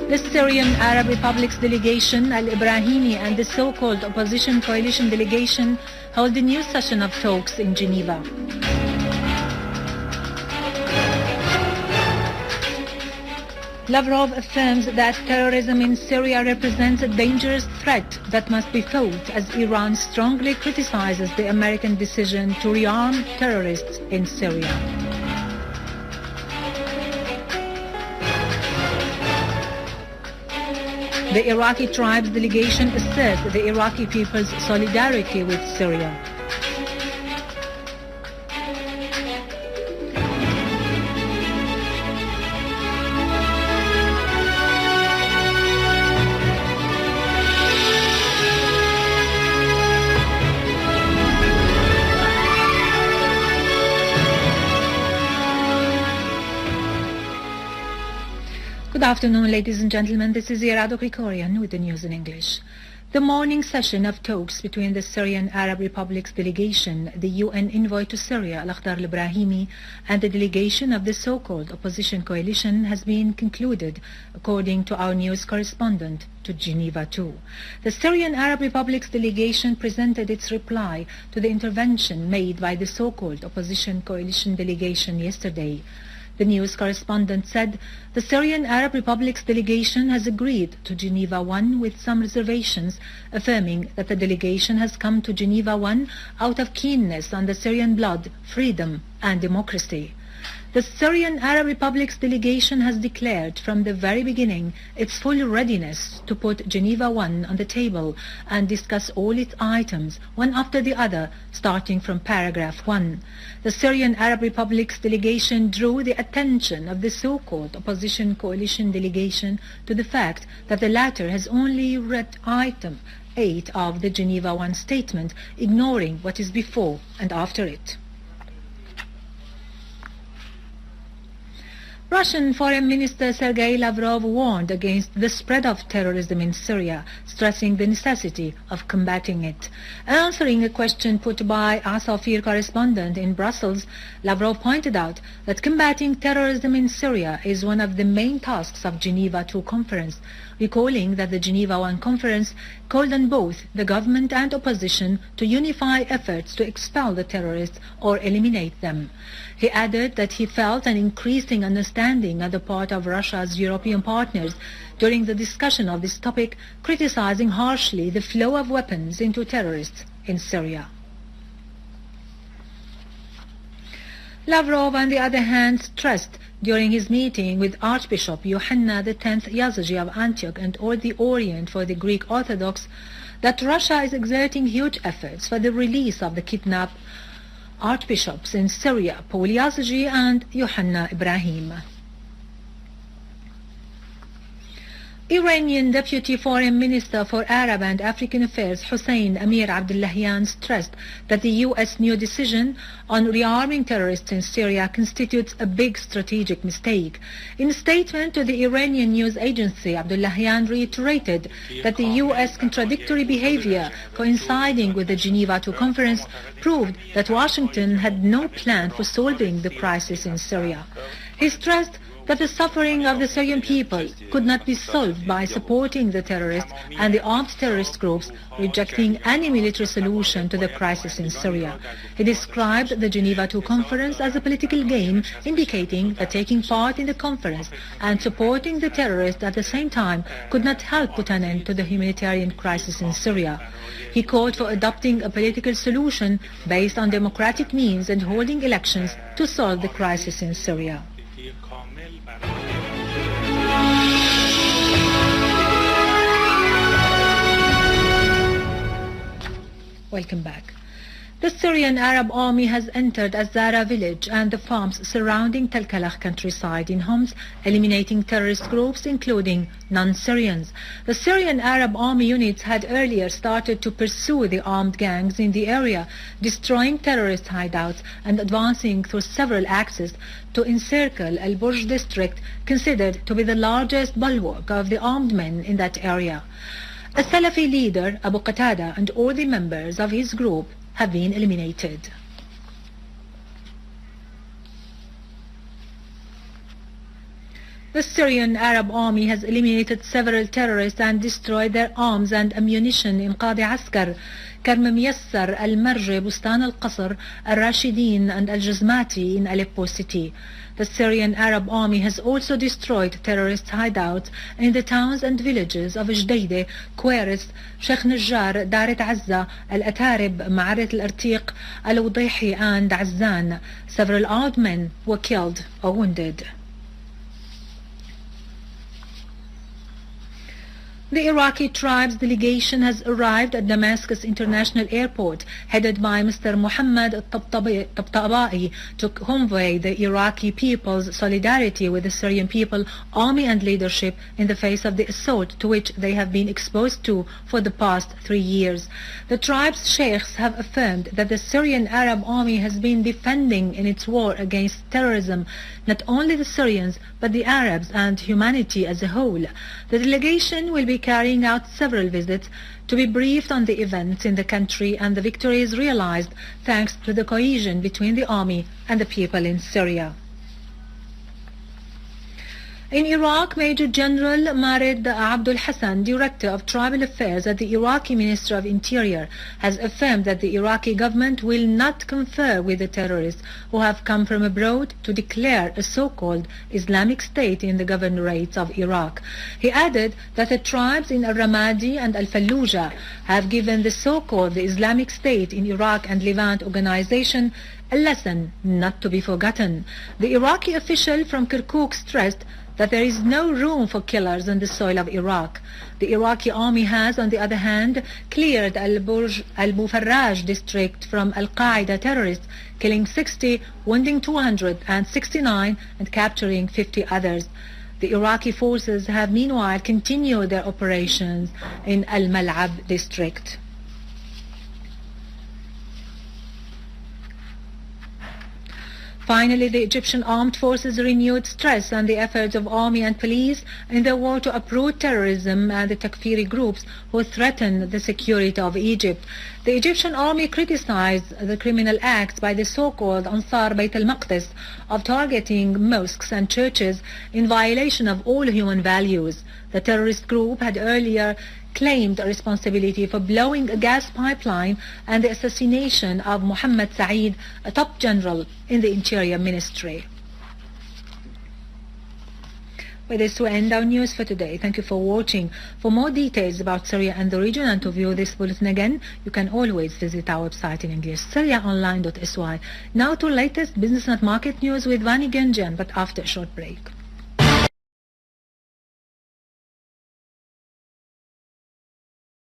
The Syrian Arab Republic's delegation, Al-Ibrahimi, and the so-called opposition coalition delegation held a new session of talks in Geneva. Lavrov affirms that terrorism in Syria represents a dangerous threat that must be fought, as Iran strongly criticizes the American decision to rearm terrorists in Syria. The Iraqi tribes delegation asserts the Iraqi people's solidarity with Syria. Good afternoon, ladies and gentlemen. This is Irado Krikorian with the news in English. The morning session of talks between the Syrian Arab Republic's delegation, the UN envoy to Syria, Al-Ibrahimi, and the delegation of the so-called opposition coalition has been concluded, according to our news correspondent to Geneva too. The Syrian Arab Republic's delegation presented its reply to the intervention made by the so-called opposition coalition delegation yesterday. The news correspondent said the Syrian Arab Republic's delegation has agreed to Geneva 1 with some reservations, affirming that the delegation has come to Geneva 1 out of keenness on the Syrian blood, freedom and democracy. The Syrian Arab Republic's delegation has declared from the very beginning its full readiness to put Geneva 1 on the table and discuss all its items, one after the other, starting from paragraph 1. The Syrian Arab Republic's delegation drew the attention of the so-called opposition coalition delegation to the fact that the latter has only read item 8 of the Geneva 1 statement, ignoring what is before and after it. Russian Foreign Minister Sergei Lavrov warned against the spread of terrorism in Syria, stressing the necessity of combating it. Answering a question put by a Sofir correspondent in Brussels, Lavrov pointed out that combating terrorism in Syria is one of the main tasks of Geneva 2 conference, recalling that the Geneva 1 conference called on both the government and opposition to unify efforts to expel the terrorists or eliminate them. He added that he felt an increasing understanding on the part of Russia's European partners during the discussion of this topic, criticizing harshly the flow of weapons into terrorists in Syria. Lavrov, on the other hand, stressed during his meeting with Archbishop Yohanna X Yazigi of Antioch and all the Orient for the Greek Orthodox that Russia is exerting huge efforts for the release of the kidnapped archbishops in Syria, Paul Yazigi and Yohanna Ibrahim. Iranian Deputy Foreign Minister for Arab and African Affairs Hussein Amir Abdullahian stressed that the U.S. new decision on rearming terrorists in Syria constitutes a big strategic mistake. In a statement to the Iranian news agency, Abdullahian reiterated that the U.S. contradictory behavior coinciding with the Geneva 2 conference proved that Washington had no plan for solving the crisis in Syria. He stressed that the suffering of the Syrian people could not be solved by supporting the terrorists and the armed terrorist groups, rejecting any military solution to the crisis in Syria. He described the Geneva 2 conference as a political game, indicating that taking part in the conference and supporting the terrorists at the same time could not help put an end to the humanitarian crisis in Syria. He called for adopting a political solution based on democratic means and holding elections to solve the crisis in Syria. Welcome back. The Syrian Arab Army has entered Al-Zara village and the farms surrounding Talkalakh countryside in Homs, eliminating terrorist groups including non-Syrians. The Syrian Arab Army units had earlier started to pursue the armed gangs in the area, destroying terrorist hideouts and advancing through several axes to encircle Al-Burj district, considered to be the largest bulwark of the armed men in that area. A Salafi leader, Abu Qatada, and all the members of his group have been eliminated. The Syrian Arab Army has eliminated several terrorists and destroyed their arms and ammunition in Qadi Askar, Karm Miyassar, Al-Marj, Bustan al-Qasr, Al-Rashidin and Al-Jazmati in Aleppo city. The Syrian Arab Army has also destroyed terrorist hideouts in the towns and villages of Jdeide, Kweris, Sheikh Najjar, Daret Azza, Al-Atarib, Ma'arit al-Artiq, Al-Wudayhi and Azzan. Several armed men were killed or wounded. The Iraqi tribes delegation has arrived at Damascus International Airport, headed by Mr. Muhammad Tabtabai, to convey the Iraqi people's solidarity with the Syrian people, army and leadership in the face of the assault to which they have been exposed to for the past 3 years. The tribe's sheikhs have affirmed that the Syrian Arab Army has been defending in its war against terrorism not only the Syrians but the Arabs and humanity as a whole. The delegation will be carrying out several visits to be briefed on the events in the country and the victories realized thanks to the cohesion between the army and the people in Syria. In Iraq, Major General Marid Abdul Hassan, Director of Tribal Affairs at the Iraqi Ministry of Interior, has affirmed that the Iraqi government will not confer with the terrorists who have come from abroad to declare a so-called Islamic State in the governorates of Iraq. He added that the tribes in Al-Ramadi and Al-Fallujah have given the so-called Islamic State in Iraq and Levant organization a lesson not to be forgotten. The Iraqi official from Kirkuk stressed that there is no room for killers on the soil of Iraq. The Iraqi army has, on the other hand, cleared Al-Bufarraj district from Al-Qaeda terrorists, killing 60, wounding 269 and capturing 50 others. The Iraqi forces have meanwhile continued their operations in Al-Mal'ab district. Finally, the Egyptian armed forces renewed stress on the efforts of army and police in their war to uproot terrorism and the Takfiri groups who threaten the security of Egypt. The Egyptian army criticized the criminal acts by the so-called Ansar Bayt al-Maqdis of targeting mosques and churches in violation of all human values. The terrorist group had earlier claimed responsibility for blowing a gas pipeline and the assassination of Mohammed Saeed, a top general in the Interior Ministry. With this, we end our news for today. Thank you for watching. For more details about Syria and the region and to view this bulletin again, you can always visit our website in English, syriaonline.sy. Now to latest business and market news with Vani Genjan, but after a short break.